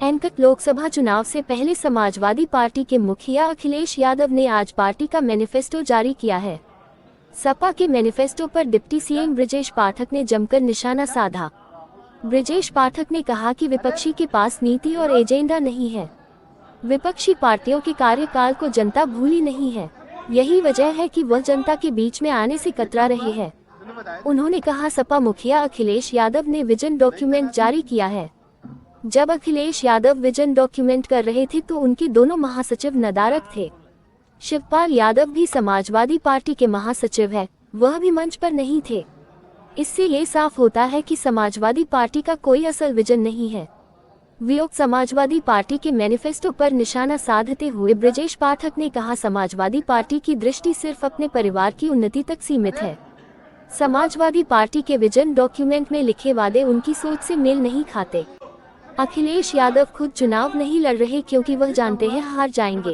एनकट लोकसभा चुनाव से पहले समाजवादी पार्टी के मुखिया अखिलेश यादव ने आज पार्टी का मैनिफेस्टो जारी किया है। सपा के मैनिफेस्टो पर डिप्टी सीएम ब्रजेश पाठक ने जमकर निशाना साधा। ब्रजेश पाठक ने कहा कि विपक्षी के पास नीति और एजेंडा नहीं है। विपक्षी पार्टियों के कार्यकाल को जनता भूली नहीं है, यही वजह है कि वह जनता के बीच में आने से कतरा रही है। उन्होंने कहा, सपा मुखिया अखिलेश यादव ने विजन डॉक्यूमेंट जारी किया है। जब अखिलेश यादव विजन डॉक्यूमेंट कर रहे थे तो उनके दोनों महासचिव नदारद थे। शिवपाल यादव भी समाजवादी पार्टी के महासचिव है, वह भी मंच पर नहीं थे। इससे ये साफ होता है कि समाजवादी पार्टी का कोई असल विजन नहीं है। वियोग समाजवादी पार्टी के मैनिफेस्टो पर निशाना साधते हुए ब्रजेश पाठक ने कहा, समाजवादी पार्टी की दृष्टि सिर्फ अपने परिवार की उन्नति तक सीमित है। समाजवादी पार्टी के विजन डॉक्यूमेंट में लिखे वादे उनकी सोच से मेल नहीं खाते। अखिलेश यादव खुद चुनाव नहीं लड़ रहे क्योंकि वह जानते हैं हार जाएंगे।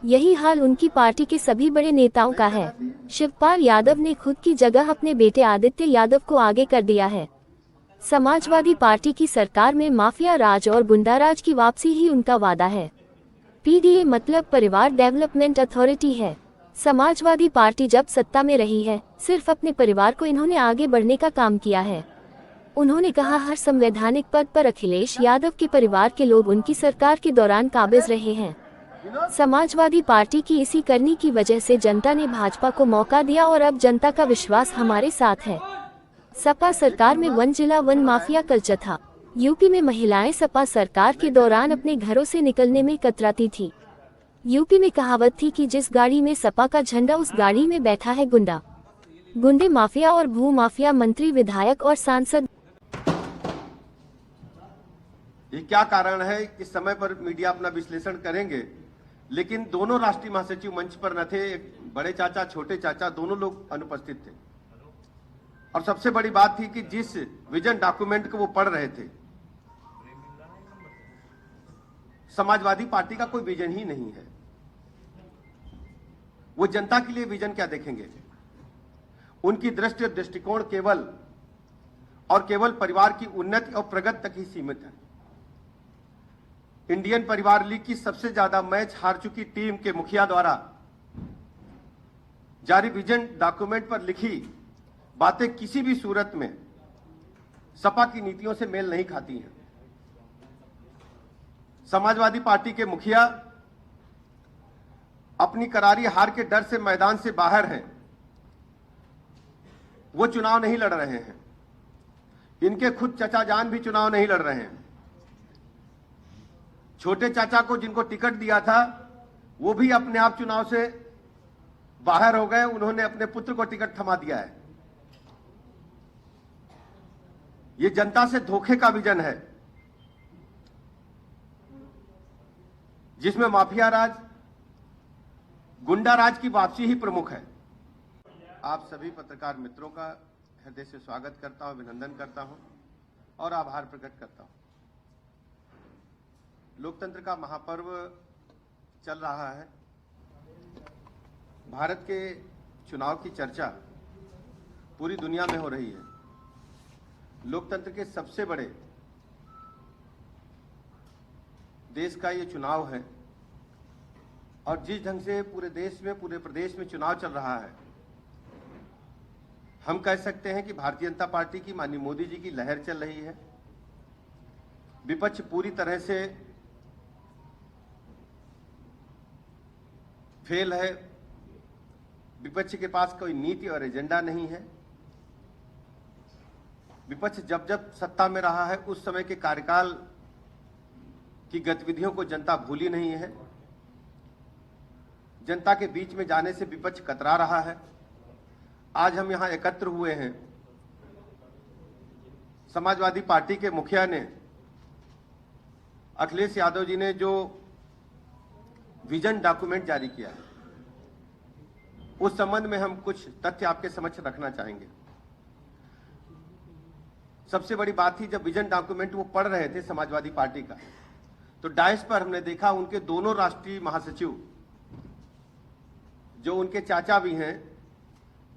यही हाल उनकी पार्टी के सभी बड़े नेताओं का है। शिवपाल यादव ने खुद की जगह अपने बेटे आदित्य यादव को आगे कर दिया है। समाजवादी पार्टी की सरकार में माफिया राज और गुंडा राज की वापसी ही उनका वादा है। पीडीए मतलब परिवार डेवलपमेंट अथॉरिटी है। समाजवादी पार्टी जब सत्ता में रही है, सिर्फ अपने परिवार को इन्होंने आगे बढ़ने का काम किया है। उन्होंने कहा, हर संवैधानिक पद पर अखिलेश यादव के परिवार के लोग उनकी सरकार के दौरान काबिज रहे हैं। समाजवादी पार्टी की इसी करनी की वजह से जनता ने भाजपा को मौका दिया और अब जनता का विश्वास हमारे साथ है। सपा सरकार में वन जिला वन माफिया कल्चर था। यूपी में महिलाएं सपा सरकार के दौरान अपने घरों से निकलने में कतराती थी। यूपी में कहावत थी कि जिस गाड़ी में सपा का झंडा उस गाड़ी में बैठा है गुंडा। गुंडे माफिया और भू माफिया मंत्री, विधायक और सांसद। ये क्या कारण है, इस समय पर मीडिया अपना विश्लेषण करेंगे, लेकिन दोनों राष्ट्रीय महासचिव मंच पर न थे। एक बड़े चाचा, छोटे चाचा, दोनों लोग अनुपस्थित थे। और सबसे बड़ी बात थी कि जिस विजन डॉक्यूमेंट को वो पढ़ रहे थे, समाजवादी पार्टी का कोई विजन ही नहीं है। वो जनता के लिए विजन क्या देखेंगे? उनकी दृष्टि और दृष्टिकोण केवल परिवार की उन्नति और प्रगति तक ही सीमित है। इंडियन परिवार लीग की सबसे ज्यादा मैच हार चुकी टीम के मुखिया द्वारा जारी विजन डॉक्यूमेंट पर लिखी बातें किसी भी सूरत में सपा की नीतियों से मेल नहीं खाती हैं। समाजवादी पार्टी के मुखिया अपनी करारी हार के डर से मैदान से बाहर हैं। वो चुनाव नहीं लड़ रहे हैं। इनके खुद चचा जान भी चुनाव नहीं लड़ रहे हैं। छोटे चाचा को जिनको टिकट दिया था, वो भी अपने आप चुनाव से बाहर हो गए। उन्होंने अपने पुत्र को टिकट थमा दिया है। ये जनता से धोखे का विजन है, जिसमें माफिया राज, गुंडा राज की वापसी ही प्रमुख है। आप सभी पत्रकार मित्रों का हृदय से स्वागत करता हूं, अभिनंदन करता हूं और आभार प्रकट करता हूं। लोकतंत्र का महापर्व चल रहा है। भारत के चुनाव की चर्चा पूरी दुनिया में हो रही है। लोकतंत्र के सबसे बड़े देश का ये चुनाव है और जिस ढंग से पूरे देश में, पूरे प्रदेश में चुनाव चल रहा है, हम कह सकते हैं कि भारतीय जनता पार्टी की, माननीय मोदी जी की लहर चल रही है। विपक्ष पूरी तरह से फेल है। विपक्ष के पास कोई नीति और एजेंडा नहीं है। विपक्ष जब जब सत्ता में रहा है, उस समय के कार्यकाल की गतिविधियों को जनता भूली नहीं है। जनता के बीच में जाने से विपक्ष कतरा रहा है। आज हम यहां एकत्र हुए हैं। समाजवादी पार्टी के मुखिया ने, अखिलेश यादव जी ने जो विजन डॉक्यूमेंट जारी किया है, उस संबंध में हम कुछ तथ्य आपके समक्ष रखना चाहेंगे। सबसे बड़ी बात थी, जब विजन डॉक्यूमेंट वो पढ़ रहे थे समाजवादी पार्टी का, तो डायस पर हमने देखा उनके दोनों राष्ट्रीय महासचिव, जो उनके चाचा भी हैं,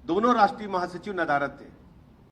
दोनों राष्ट्रीय महासचिव नदारद थे।